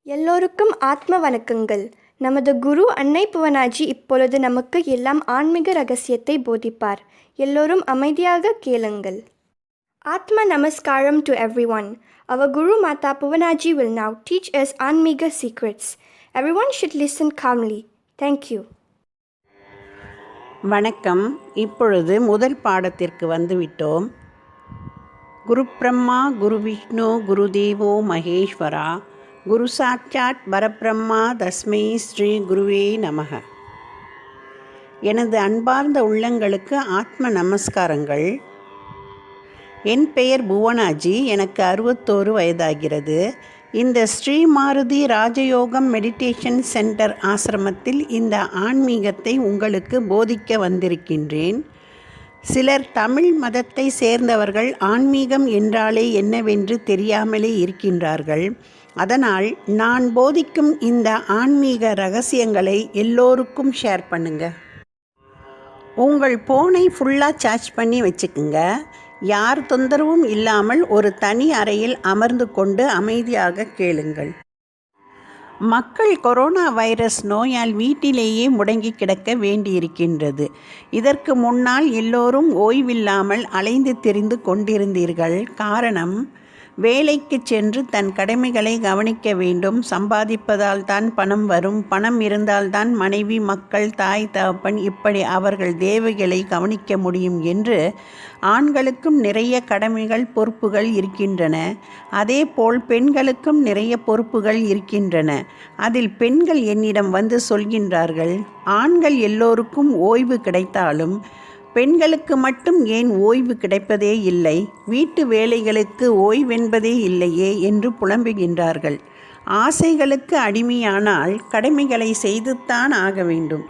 எல்லோருக்கும் ஆத்ம வணக்கங்கள். நமது குரு அன்னை புவனாஜி இப்பொழுது நமக்கு எல்லாம் ஆன்மீக ரகசியத்தை போதிப்பார். எல்லோரும் அமைதியாக கேளுங்கள். Atma Namaskaram to everyone. Our Guru Mata Puvanaji will now teach us Anmiga secrets. Everyone should listen calmly. Thank you. வணக்கம். இப்பொழுது முதல் பாடத்திற்கு வந்துவிட்டோம். குரு பிரம்மா குரு விஷ்ணு குரு தேவோ மகேஸ்வரா குரு சாட்சாத் பரபிரம்மா தஸ்மை ஸ்ரீ குருவே நமக. எனது அன்பார்ந்த உள்ளங்களுக்கு ஆத்ம நமஸ்காரங்கள். என் பெயர் புவனாஜி. எனக்கு 61 வயதாகிறது. இந்த ஸ்ரீ மாருதி ராஜயோகம் மெடிடேஷன் சென்டர் ஆசிரமத்தில் இந்த ஆன்மீகத்தை உங்களுக்கு போதிக்க வந்திருக்கின்றேன். சிலர் தமிழ் மதத்தை சேர்ந்தவர்கள் ஆன்மீகம் என்றாலே என்னவென்று தெரியாமலே இருக்கின்றார்கள். அதனால் நான் போதிக்கும் இந்த ஆன்மீக ரகசியங்களை எல்லோருக்கும் ஷேர் பண்ணுங்க. உங்கள் ஃபோனை ஃபுல்லாக சார்ஜ் பண்ணி வச்சுக்குங்க. யார் தொந்தரவும் இல்லாமல் ஒரு தனி அறையில் அமர்ந்து கொண்டு அமைதியாக கேளுங்கள். மக்கள் கொரோனா வைரஸ் நோயால் வீட்டிலேயே முடங்கி கிடக்க வேண்டியிருக்கின்றது. இதற்கு முன்னால் எல்லோரும் ஓய்வில்லாமல் அலைந்து திரிந்து கொண்டிருந்தீர்கள். காரணம், வேலைக்கு சென்று தன் கடமைகளை கவனிக்க வேண்டும். சம்பாதிப்பதால் தான் பணம் வரும். பணம் இருந்தால்தான் மனைவி, மக்கள், தாய், தகப்பன் இப்படி அவர்கள் தேவைகளை கவனிக்க முடியும் என்று ஆண்களுக்கும் நிறைய கடமைகள், பொறுப்புகள் இருக்கின்றன. அதேபோல் பெண்களுக்கும் நிறைய பொறுப்புகள் இருக்கின்றன. அதில் பெண்கள் என்னிடம் வந்து சொல்கின்றார்கள், ஆண்கள் எல்லோருக்கும் ஓய்வு கிடைத்தாலும் பெண்களுக்கு மட்டும் ஏன் ஓய்வு கிடைப்பதே இல்லை? வீட்டு வேலைகளுக்கு ஓய்வென்பதே இல்லையே என்று புலம்புகின்றார்கள். ஆசைகளுக்கு அடிமையானால் கடமைகளை செய்துத்தான் ஆக வேண்டும்.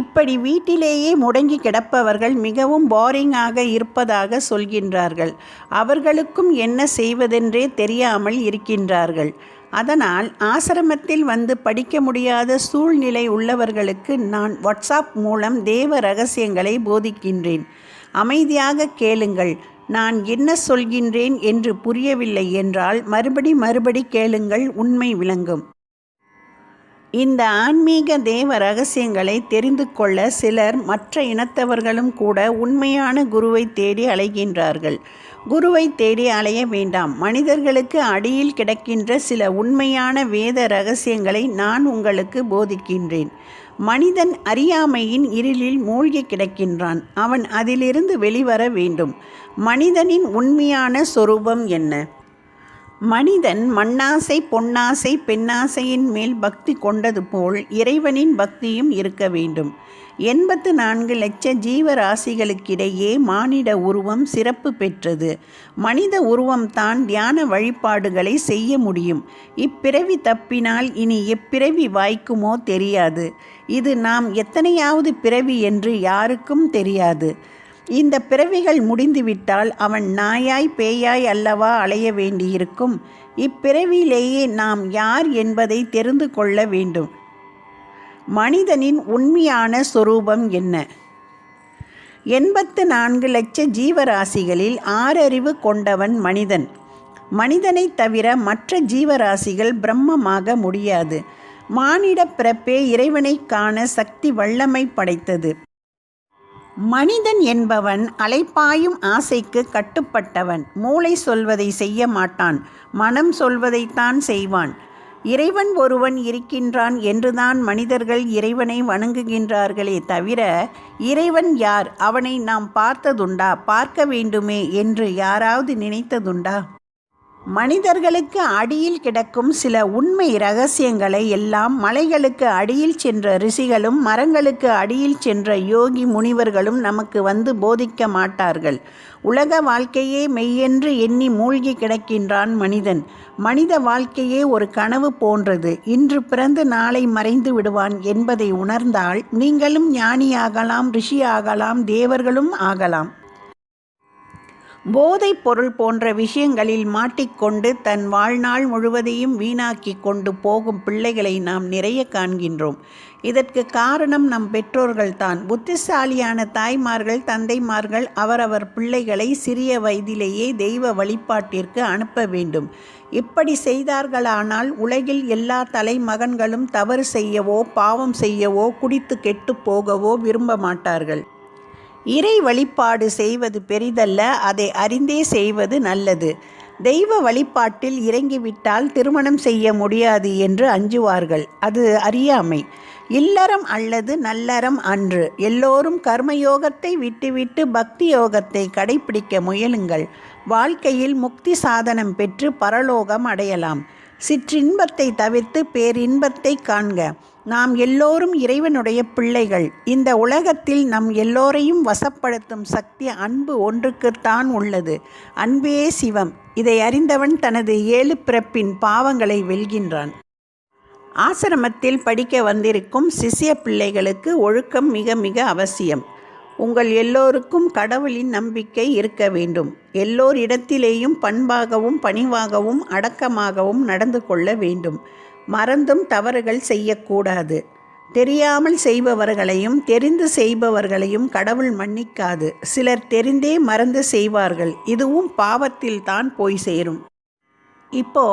இப்படி வீட்டிலேயே முடங்கி கிடப்பவர்கள் மிகவும் போரிங்காக இருப்பதாக சொல்கின்றார்கள். அவர்களுக்கும் என்ன செய்வதென்றே தெரியாமல் இருக்கின்றார்கள். அதனால் ஆசிரமத்தில் வந்து படிக்க முடியாத சூழ்நிலை உள்ளவர்களுக்கு நான் வாட்ஸ்அப் மூலம் தேவ ரகசியங்களை போதிக்கின்றேன். அமைதியாக கேளுங்கள். நான் என்ன சொல்கின்றேன் என்று புரியவில்லை என்றால் மறுபடி கேளுங்கள், உண்மை விளங்கும். இந்த ஆன்மீக தேவ ரகசியங்களை தெரிந்து கொள்ள சிலர் மற்ற இனத்தவர்களும் கூட உண்மையான குருவை தேடி அலைகின்றார்கள். குருவை தேடி அலைய வேண்டாம். மனிதர்களுக்கு அடியில் கிடக்கின்ற சில உண்மையான வேத ரகசியங்களை நான் உங்களுக்கு போதிக்கின்றேன். மனிதன் அறியாமையின் இருளில் மூழ்கி கிடக்கின்றான். அவன் அதிலிருந்து வெளிவர வேண்டும். மனிதனின் உண்மையான சொரூபம் என்ன? மனிதன் மண்ணாசை, பொன்னாசை, பெண்ணாசையின் மேல் பக்தி கொண்டது போல் இறைவனின் பக்தியும் இருக்க வேண்டும். 84 லட்ச ஜீவராசிகளுக்கிடையே மானிட உருவம் சிறப்பு பெற்றது. மனித உருவம்தான் தியான வழிபாடுகளை செய்ய முடியும். இப்பிறவி தப்பினால் இனி எப்பிறவி வாய்க்குமோ தெரியாது. இது நாம் எத்தனையாவது பிறவி என்று யாருக்கும் தெரியாது. இந்த பிறவிகள் முடிந்துவிட்டால் அவன் நாயாய் பேயாய் அல்லவா அலைய வேண்டியிருக்கும். இப்பிறவியிலேயே நாம் யார் என்பதை தெரிந்து கொள்ள வேண்டும். மனிதனின் உண்மையான சொரூபம் என்ன? 84 லட்ச ஜீவராசிகளில் 6 அறிவு கொண்டவன் மனிதன். மனிதனை தவிர மற்ற ஜீவராசிகள் பிரம்மமாக முடியாது. மானிட பிறப்பே இறைவனை காண சக்தி வல்லமை படைத்தது. மனிதன் என்பவன் அலைப்பாயும் ஆசைக்கு கட்டுப்பட்டவன். மூளை சொல்வதை செய்ய மாட்டான், மனம் சொல்வதைத்தான் செய்வான். இறைவன் ஒருவன் இருக்கின்றான் என்றுதான் மனிதர்கள் இறைவனை வணங்குகின்றார்களே தவிர இறைவன் யார், அவனை நாம் பார்த்ததுண்டா, பார்க்க வேண்டுமே என்று யாராவது நினைத்ததுண்டா? மனிதர்களுக்கு அடியில் கிடக்கும் சில உண்மை இரகசியங்களை எல்லாம் மலைகளுக்கு அடியில் சென்ற ரிஷிகளும் மரங்களுக்கு அடியில் சென்ற யோகி முனிவர்களும் நமக்கு வந்து போதிக்க மாட்டார்கள். உலக வாழ்க்கையே மெய்யென்று எண்ணி மூழ்கி கிடக்கின்றான் மனிதன். மனித வாழ்க்கையே ஒரு கனவு போன்றது. இன்று பிறந்து நாளை மறைந்து விடுவான் என்பதை உணர்ந்தால் நீங்களும் ஞானியாகலாம், ரிஷியாகலாம், தேவர்களும் ஆகலாம். போதைப் பொருள் போன்ற விஷயங்களில் மாட்டிக்கொண்டு தன் வாழ்நாள் முழுவதையும் வீணாக்கி கொண்டு போகும் பிள்ளைகளை நாம் நிறைய காண்கின்றோம். இதற்கு காரணம் நம் பெற்றோர்கள்தான். புத்திசாலியான தாய்மார்கள், தந்தைமார்கள் அவரவர் பிள்ளைகளை சிறிய வயதிலேயே தெய்வ வழிபாட்டிற்கு அனுப்ப வேண்டும். இப்படி செய்தார்களானால் உலகில் எல்லா தலைமகன்களும் தவறு செய்யவோ, பாவம் செய்யவோ, குடித்து கெட்டு போகவோ விரும்ப மாட்டார்கள். இறை வழிபாடு செய்வது பெரிதல்ல, அதை அறிந்தே செய்வது நல்லது. தெய்வ வழிபாட்டில் இறங்கிவிட்டால் திருமணம் செய்ய முடியாது என்று அஞ்சுவார்கள். அது அறியாமை. இல்லறம் அல்லது நல்லறம் அன்று. எல்லோரும் கர்மயோகத்தை விட்டுவிட்டு பக்தி யோகத்தை கடைப்பிடிக்க முயலுங்கள். வாழ்க்கையில் முக்தி சாதனம் பெற்று பரலோகம் அடையலாம். சிற்றின்பத்தை தவிர்த்து பேரின்பத்தை காண்க. நாம் எல்லோரும் இறைவனுடைய பிள்ளைகள். இந்த உலகத்தில் நம் எல்லோரையும் வசப்படுத்தும் சக்தி அன்பு ஒன்றுக்குத்தான் உள்ளது. அன்பே சிவம். இதை அறிந்தவன் தனது 7 பிறப்பின் பாவங்களை வெல்கின்றான். ஆசிரமத்தில் படிக்க வந்திருக்கும் சிஷ்ய பிள்ளைகளுக்கு ஒழுக்கம் மிக மிக அவசியம். உங்கள் எல்லோருக்கும் கடவுளின் நம்பிக்கை இருக்க வேண்டும். எல்லோரிடத்திலேயும் பண்பாகவும் பணிவாகவும் அடக்கமாகவும் நடந்து கொள்ள வேண்டும். மறந்தும் தவறுகள் செய்யக்கூடாது. தெரியாமல் செய்பவர்களையும் தெரிந்து செய்பவர்களையும் கடவுள் மன்னிக்காது. சிலர் தெரிந்தே மறந்து செய்வார்கள். இதுவும் பாவத்தில் தான் போய் சேரும். இப்போ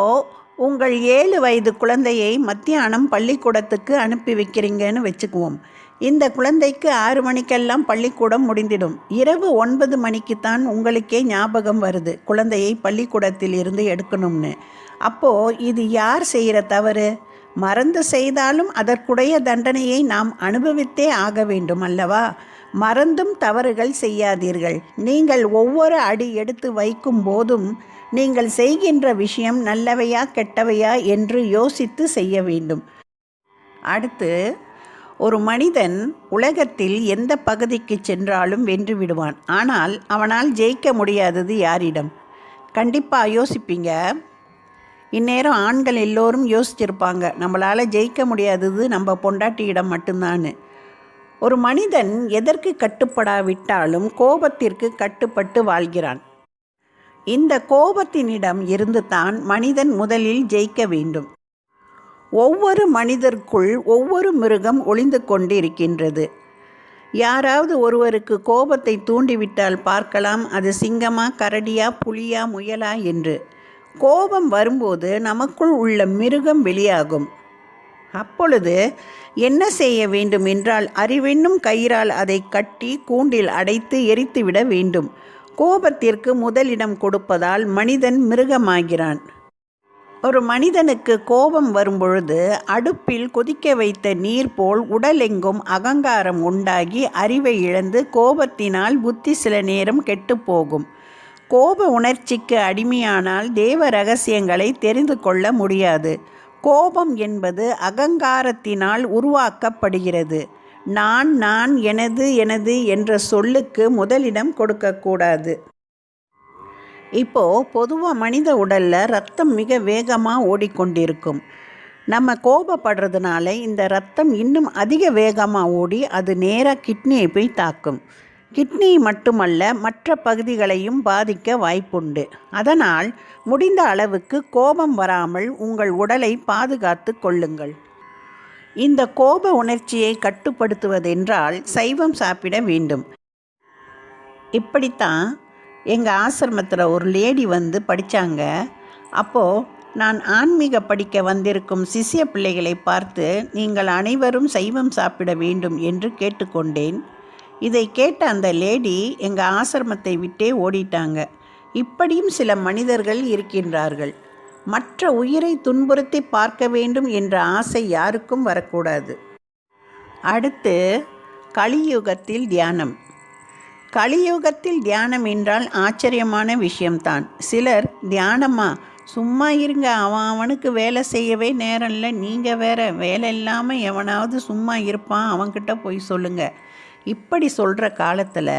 உங்கள் 7 வயது குழந்தையை மத்தியானம் பள்ளிக்கூடத்துக்கு அனுப்பி வைக்கிறீங்கன்னு வச்சுக்குவோம். இந்த குழந்தைக்கு 6 மணிக்கெல்லாம் பள்ளிக்கூடம் முடிந்திடும். இரவு 9 மணிக்குத்தான் உங்களுக்கே ஞாபகம் வருது குழந்தையை பள்ளிக்கூடத்தில் இருந்து எடுக்கணும்னு. அப்போது இது யார் செய்கிற தவறு? மறந்து செய்தாலும் அதற்குடைய தண்டனையை நாம் அனுபவித்தே ஆக வேண்டும் அல்லவா? மறந்தும் தவறுகள் செய்யாதீர்கள். நீங்கள் ஒவ்வொரு அடி எடுத்து வைக்கும் போதும் நீங்கள் செய்கின்ற விஷயம் நல்லவையா கெட்டவையா என்று யோசித்து செய்ய வேண்டும். அடுத்து, ஒரு மனிதன் உலகத்தில் எந்த பகுதிக்கு சென்றாலும் வென்று விடுவான். ஆனால் அவனால் ஜெயிக்க முடியாதது யாரிடம்? கண்டிப்பாக யோசிப்பீங்க. இந்நேரம் ஆண்கள் எல்லோரும் யோசிச்சிருப்பாங்க, நம்மளால் ஜெயிக்க முடியாதது நம்ம பொண்டாட்டியிடம் மட்டும்தான். ஒரு மனிதன் எதற்கு கட்டுப்படாவிட்டாலும் கோபத்திற்கு கட்டுப்பட்டு வாழ்கிறான். இந்த கோபத்தினிடம் இருந்து தான் மனிதன் முதலில் ஜெயிக்க வேண்டும். ஒவ்வொரு மனிதருக்குள் ஒவ்வொரு மிருகம் ஒளிந்து கொண்டிருக்கின்றது. யாராவது ஒருவருக்கு கோபத்தை தூண்டிவிட்டால் பார்க்கலாம், அது சிங்கமா, கரடியா, புலியா, முயலா என்று. கோபம் வரும்போது நமக்குள் உள்ள மிருகம் வெளியாகும். அப்பொழுது என்ன செய்ய வேண்டும் என்றால், அறிவென்னும் கயிறால் அதை கட்டி கூண்டில் அடைத்து எரித்துவிட வேண்டும். கோபத்திற்கு முதலிடம் கொடுப்பதால் மனிதன் மிருகமாகிறான். ஒரு மனிதனுக்கு கோபம் வரும்பொழுது அடுப்பில் கொதிக்க வைத்த நீர் போல் உடலெங்கும் அகங்காரம் உண்டாகி அறிவை இழந்து கோபத்தினால் புத்தி சில நேரம் கெட்டுப்போகும். கோப உணர்ச்சிக்கு அடிமையானால் தேவ ரகசியங்களை தெரிந்து கொள்ள முடியாது. கோபம் என்பது அகங்காரத்தினால் உருவாக்கப்படுகிறது. நான் நான், எனது எனது என்ற சொல்லுக்கு முதலிடம் கொடுக்கக்கூடாது. இப்போது பொதுவாக மனித உடலில் ரத்தம் மிக வேகமாக ஓடிக்கொண்டிருக்கும். நம்ம கோபப்படுறதுனால இந்த ரத்தம் இன்னும் அதிக வேகமாக ஓடி அது நேராக கிட்னியை போய் தாக்கும். கிட்னி மட்டுமல்ல, மற்ற பகுதிகளையும் பாதிக்க வாய்ப்புண்டு. அதனால் முடிந்த அளவுக்கு கோபம் வராமல் உங்கள் உடலை பாதுகாத்து கொள்ளுங்கள். இந்த கோப உணர்ச்சியை கட்டுப்படுத்துவதென்றால் சைவம் சாப்பிட வேண்டும். இப்படித்தான் எங்கள் ஆசிரமத்தில் ஒரு லேடி வந்து படித்தாங்க. அப்போது நான் ஆன்மீக படிக்க வந்திருக்கும் சிஷ்ய பிள்ளைகளை பார்த்து, நீங்கள் அனைவரும் சைவம் சாப்பிட வேண்டும் என்று கேட்டுக்கொண்டேன். இதை கேட்ட அந்த லேடி எங்கள் ஆசிரமத்தை விட்டே ஓடிட்டாங்க. இப்படியும் சில மனிதர்கள் இருக்கின்றார்கள். மற்ற உயிரை துன்புறுத்தி பார்க்க வேண்டும் என்ற ஆசை யாருக்கும் வரக்கூடாது. அடுத்து, கலியுகத்தில் தியானம். கலியுகத்தில் தியானம் என்றால் ஆச்சரியமான விஷயம்தான். சிலர் தியானமா, சும்மா இருங்க, அவனுக்கு வேலை செய்யவே நேரம் இல்லை, நீங்கள் வேற, வேலை இல்லாமல் எவனாவது சும்மா இருப்பான், அவன்கிட்ட போய் சொல்லுங்கள். இப்படி சொல்கிற காலத்தில்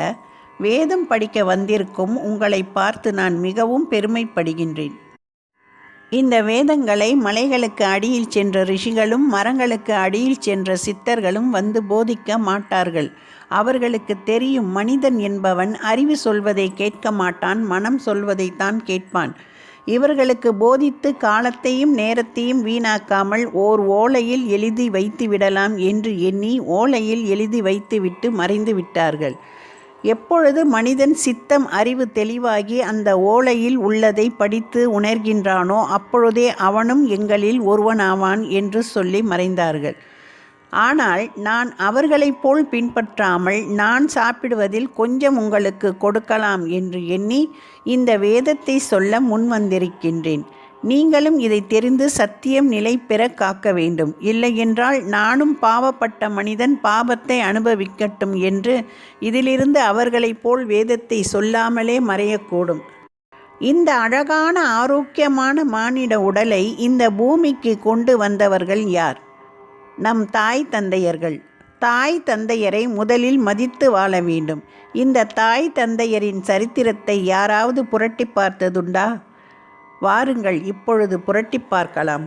வேதம் படிக்க வந்திருக்கும் உங்களை பார்த்து நான் மிகவும் பெருமைப்படுகின்றேன். இந்த வேதங்களை மலைகளுக்கு அடியில் சென்ற ரிஷிகளும் மரங்களுக்கு அடியில் சென்ற சித்தர்களும் வந்து போதிக்க மாட்டார்கள். அவர்களுக்கு தெரியும், மனிதன் என்பவன் அறிவு சொல்வதை கேட்க மாட்டான், மனம் சொல்வதைத்தான் கேட்பான். இவர்களுக்கு போதித்து காலத்தையும் நேரத்தையும் வீணாக்காமல் ஓர் ஓலையில் எழுதி வைத்து விடலாம் என்று எண்ணி ஓலையில் எழுதி வைத்துவிட்டு மறைந்து விட்டார்கள். எப்பொழுது மனிதன் சித்தம் அறிவு தெளிவாகி அந்த ஓலையில் உள்ளதை படித்து உணர்கின்றானோ அப்பொழுதே அவனும் எங்களில் ஒருவனாவான் என்று சொல்லி மறைந்தார்கள். ஆனால் நான் அவர்களைப் போல் பின்பற்றாமல் நான் சாப்பிடுவதில் கொஞ்சம் உங்களுக்கு கொடுக்கலாம் என்று எண்ணி இந்த வேதத்தை சொல்ல முன்வந்திருக்கின்றேன். நீங்களும் இதை தெரிந்து சத்தியம் நிலை பெற காக்க வேண்டும். இல்லையென்றால் நானும் பாவப்பட்ட மனிதன் பாவத்தை அனுபவிக்கட்டும் என்று இதிலிருந்து அவர்களைப் போல் வேதத்தை சொல்லாமலே மறையக்கூடும். இந்த அழகான ஆரோக்கியமான மானிட உடலை இந்த பூமிக்கு கொண்டு வந்தவர்கள் யார்? நம் தாய் தந்தையர்கள். தாய் தந்தையரை முதலில் மதித்து வாழ வேண்டும். இந்த தாய் தந்தையரின் சரித்திரத்தை யாராவது புரட்டி பார்த்ததுண்டா? வாருங்கள், இப்பொழுது புரட்டி பார்க்கலாம்.